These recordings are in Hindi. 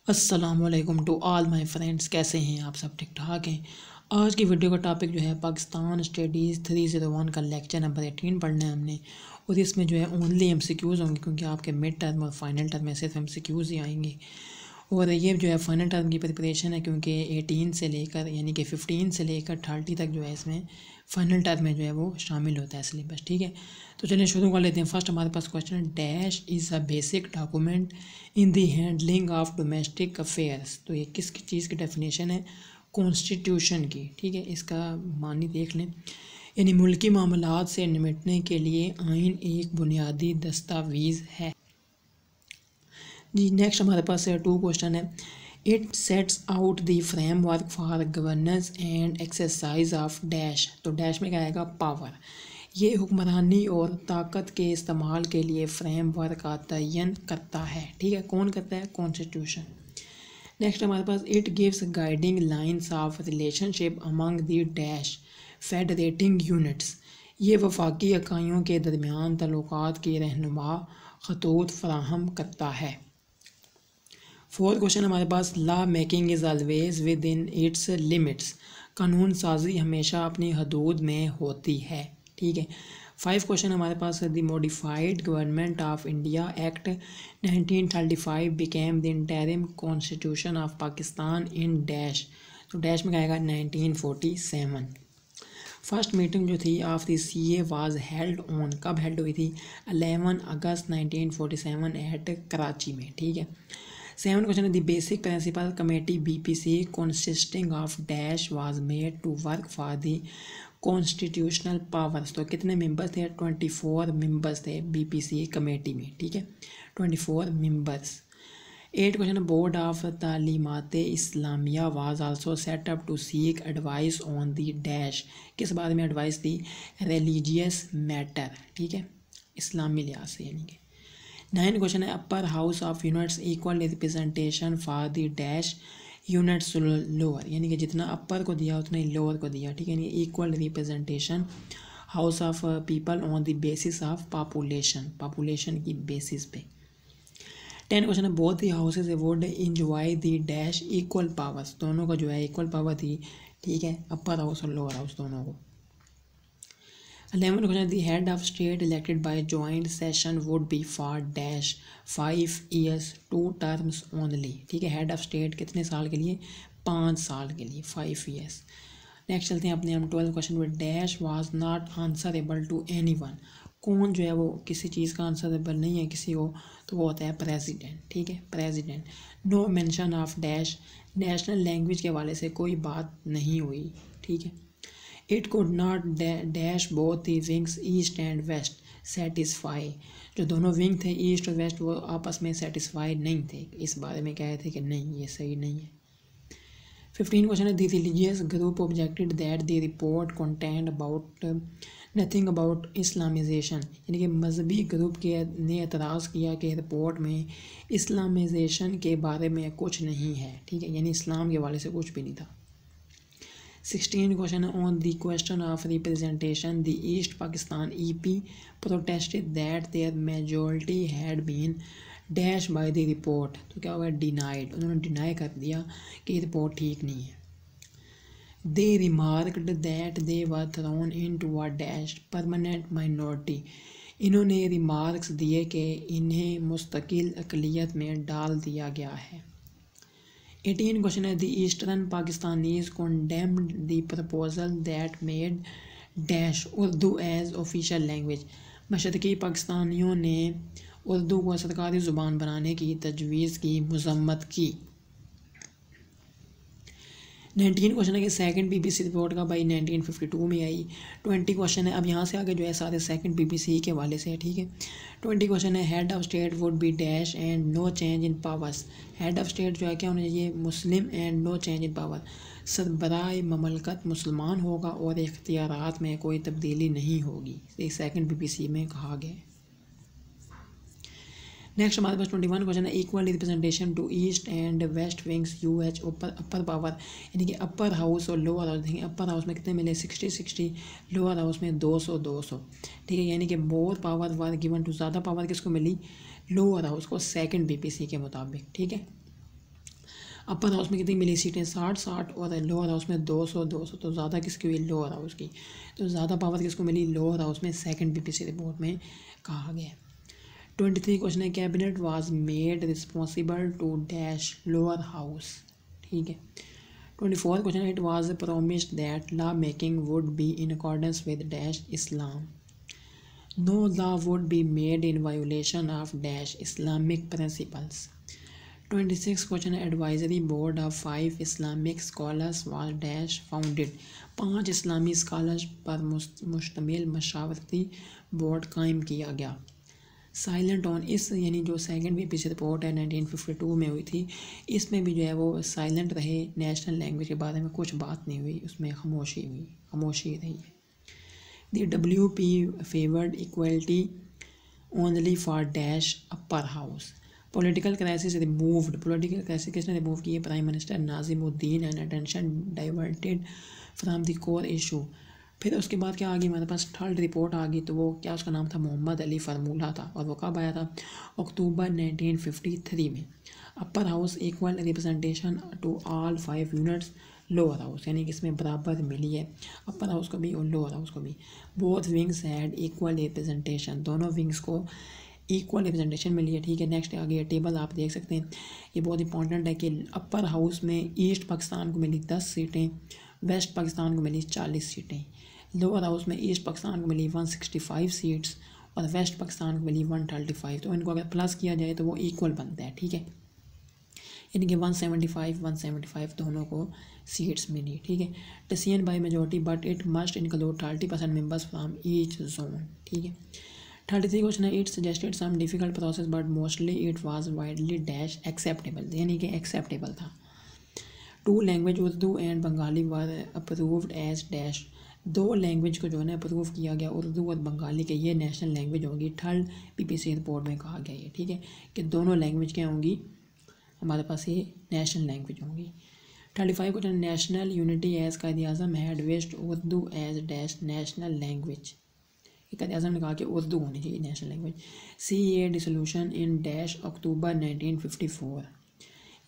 अस्सलामुअलैकुम टू ऑल माय फ्रेंड्स। कैसे हैं आप सब? ठीक ठाक हैं। आज की वीडियो का टॉपिक जो है पाकिस्तान स्टडीज़ 301 का लेक्चर नंबर 18 पढ़ना है हमने। और इसमें जो है ओनली एमसीक्यूज़ होंगे क्योंकि आपके मिड टर्म और फाइनल टर्म में सिर्फ एमसीक्यूज़ ही आएंगे। और ये जो है फाइनल टर्म की प्रिपरेशन है क्योंकि 18 से लेकर यानी कि 15 से लेकर 30 तक जो है इसमें फाइनल टर्म में जो है वो शामिल होता है सिलेबस। ठीक है, तो चलिए शुरू कर लेते हैं। फर्स्ट हमारे पास क्वेश्चन है, dash is a basic document in the handling of domestic affairs. तो ये किस चीज़ की डेफिनेशन है? कॉन्स्टिट्यूशन की। ठीक है, इसका मानी देख लें, यानी मुल्की मामलात से निपटने के लिए आइन एक बुनियादी दस्तावेज़ है। जी नेक्स्ट हमारे पास 2 क्वेश्चन है, it sets out the framework for governance and exercise of dash. तो डैश में क्या आएगा? पावर। ये हुक्मरानी और ताकत के इस्तेमाल के लिए फ्रेमवर्क का तयन करता है। ठीक है, कौन करता है? कॉन्स्टिट्यूशन। नेक्स्ट हमारे पास, it gives guiding lines of relationship among the dash federating units. ये वफाकी इकाइयों के दरमियान तल्लुकात की रहनुमा खतूत फराहम करता है। फोर्थ क्वेश्चन हमारे पास, law making is always within its limits. कानून साजी हमेशा अपनी हदूद में होती है। ठीक है। 5 क्वेश्चन हमारे पास, the modified Government of India Act 1935 became the interim constitution of Pakistan in dash. तो डैश में क्या आएगा? 1947। फर्स्ट मीटिंग जो थी of the CA was held on, कब हेल्ड हुई थी? 11 अगस्त 1947 एट कराची में। ठीक है। 7 क्वेश्चन है, the basic principle committee BPC consisting of dash was made to work for the constitutional powers. तो कितने मेंबर्स थे? 24 मेंबर्स थे BPC कमेटी में। ठीक है, 24 members. 8 question, board of Talimat Islamia was also set up to seek advice on the dash. किस बारे में एडवाइस दी? Religious matter. ठीक है, इस्लामी लिहाज से यानी कि। 9 क्वेश्चन है, upper house of units equal representation for the dash units lower. यानी कि जितना अपर को दिया उतना ही लोअर को दिया। ठीक है, यानी equal representation house of people on the basis of population की बेसिस पे। 10 क्वेश्चन है, both the houses would enjoy the dash equal powers. दोनों का जो है इक्वल पावर थी। ठीक है, अपर हाउस और लोअर हाउस दोनों को। 11 question, the head of state elected by joint session would be for dash 5 years 2 terms only. ठीक है, हेड ऑफ स्टेट कितने साल के लिए? 5 साल के लिए, 5 years। नेक्स्ट चलते हैं अपने हम 12 क्वेश्चन में, dash was not answerable to anyone. कौन जो है वो किसी चीज़ का आंसरेबल नहीं है किसी को? तो वो होता है प्रेसिडेंट। ठीक है, president. No mention of dash, national language के हवाले से कोई बात नहीं हुई। ठीक है, it could not dash both the wings east and west satisfy. जो दोनों विंग थे ईस्ट और वेस्ट वो आपस में सेटिस्फाइड नहीं थे। इस बारे में कहे थे कि नहीं, ये सही नहीं है। 15 क्वेश्चन है, the religious group objected that the report content about nothing about Islamisation. यानी कि मजहबी ग्रुप के ने एतराज़ किया कि रिपोर्ट में इस्लामाइजेशन के बारे में कुछ नहीं है। ठीक है, यानी इस्लाम के हवाले से कुछ भी नहीं था। 16 question on the question of representation, the east Pakistan EP protested that their majority had been dash by the report. तो क्या होगा? डिनाइड। उन्होंने डिनाई कर दिया कि रिपोर्ट ठीक नहीं है। They remarked that they were thrown into a dash permanent minority. इन्होंने रिमार्क्स दिए कि इन्हें मुस्तकिल अक़लियत में डाल दिया गया है। 18 क्वेश्चन है, the eastern Pakistanis condemned the proposal that made dash Urdu as official language. मशरक़ी पाकिस्तानियों ने उर्दू को सरकारी ज़ुबान बनाने की तजवीज़ की मज़म्मत की। 19 क्वेश्चन है कि सेकंड BBC रिपोर्ट का भाई 1952 में आई। 20 क्वेश्चन है, अब यहाँ से आगे जो है सारे सेकंड BBC के वाले से है। ठीक है, 20 क्वेश्चन है, head of state would be dash and no change in powers. Head of state जो है क्या होना चाहिए? Muslim and no change in power. सरबराह ममलकत मुसलमान होगा और इख्तियारात में कोई तब्दीली नहीं होगी। ये सेकंड BBC में कहा गया है। नेक्स्ट हमारे पास 21 क्वेश्चन है, equal representation to east and west wings UH upper power. यानी कि अपर हाउस और लोअर हाउस देखेंगे। अपर हाउस में कितने मिले? 60-60। लोअर हाउस में 200-200। ठीक है, यानी कि more power were given to, ज़्यादा पावर किसको मिली? लोअर हाउस को, सेकंड BBC के मुताबिक। ठीक है, अपर हाउस में कितनी मिली सीटें 60 और लोअर हाउस में 200 तो ज़्यादा किसकी हुई लोअर हाउस की। तो ज़्यादा पावर किसको मिली लोअर हाउस में, सेकंड पीपीसी रिपोर्ट में कहा गया। 23 क्वेश्चन है cabinet was made responsible to dash lower house. ठीक है। 24 question it was promised that law making would be in accordance with dash Islam. No law would be made in violation of dash Islamic principles. 26 question advisory board of 5 Islamic scholars was dash founded. 5 Islami scholars पर मुश्तमिल मशावरती बोर्ड कायम किया गया। साइलेंट ऑन इस यानी जो सेकंड बीपीसी रिपोर्ट है 1952 में हुई थी, इसमें भी जो है वो साइलेंट रहे, नेशनल लैंग्वेज के बारे में कुछ बात नहीं हुई, उसमें खामोशी रही है। The WP favored equality only for dash upper house. Political crisis removed. Political crisis किसने रिमूव की है? Prime minister Nazimuddin and attention diverted from the core issue. फिर उसके बाद क्या आ गई हमारे पास थर्ड रिपोर्ट आ गई, तो वो क्या उसका नाम था मोहम्मद अली फार्मूला था, और वो कब आया था? अक्टूबर 1953 में। Upper house equal representation to all 5 units lower house, यानी कि इसमें बराबर मिली है अपर हाउस को भी और लोअर हाउस को भी। Both wings had equal representation, दोनों विंग्स को इक्वल रिप्रेजेंटेशन मिली है। ठीक है। नेक्स्ट आ गया टेबल, आप देख सकते हैं, ये बहुत इंपॉर्टेंट है कि अपर हाउस में ईस्ट पाकिस्तान को मिली 10 सीटें, वेस्ट पाकिस्तान को मिली 40 सीटें। लोअर हाउस में ईस्ट पाकिस्तान को मिली 165 सीट्स और वेस्ट पाकिस्तान को मिली 135। तो इनको अगर प्लस किया जाए तो वो इक्वल बनता है। ठीक है। यानी कि 175 दोनों को सीट्स मिली। ठीक है। Decision by majority but it must include 30% members from each zone. ठीक है। 33 क्वेश्चन है it suggested some difficult process but mostly it was widely dash acceptable, यानी कि एक्सेप्टेबल था। 2 language Urdu and Bengali were approved as dash. 2 language को जो है ना अप्रूव किया गया, उर्दू और बंगाली के, ये नेशनल लैंग्वेज होंगी। थर्ड पीपीसी रिपोर्ट में कहा गया ये। ठीक है, कि दोनों लैंग्वेज क्या होंगी हमारे पास, ये नेशनल लैंग्वेज होंगी। 35 question national unity as Quaid Azam had wished Urdu as dash national language. Quaid Azam ने कहा कि उर्दू होनी चाहिए national language. CA dissolution in dash October 1954।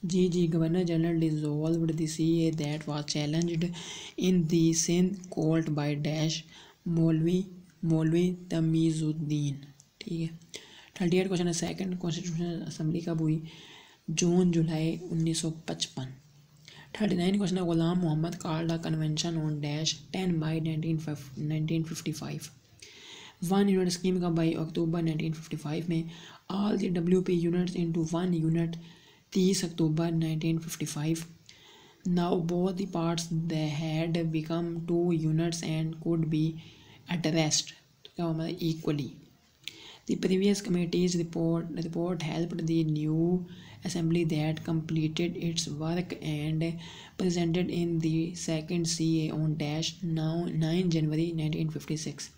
जी governor general dissolved the CA that was challenged in the Sindh court by dash Maulvi Tamizuddin. ठीक है। 38 क्वेश्चन है सेकंड कॉन्स्टिट्यूशनल असम्बली कब हुई? जून जुलाई 1955। 39 क्वेश्चन है Ghulam Mohammad called a convention on dash 10 May 1955। 1 unit scheme कब आई? अक्टूबर 1955 में। All the WP units into 1 unit 30 October 1955। Now both the parts they had become 2 units and could be addressed, तो क्या हमारा equally. The previous committee's report helped the new assembly that completed its work and presented in the second CA on dash 9 January 1956.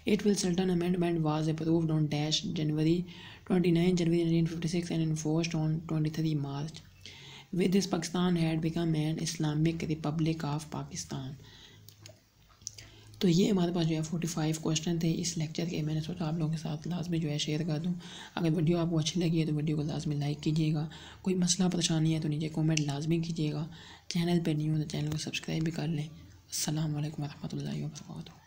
It will certain amendment was approved on dash 29 January 1956 and enforced on 23 March. With this, Pakistan had become an Islamic Republic of Pakistan. तो ये हमारे पास जो है 45 क्वेश्चन थे इस लेक्चर के। मैंने सोचा आप लोगों के साथ लाजमी जो है शेयर कर दूं। अगर वीडियो आपको अच्छी लगी है तो वीडियो को लाजमी लाइक कीजिएगा। कोई मसला परेशानी है तो नीचे कमेंट लाजमी कीजिएगा। चैनल पर नहीं हो तो चैनल को सब्सक्राइब भी कर लें। अस्सलाम वालेकुम रहमतुल्लाहि व बरकातुहू।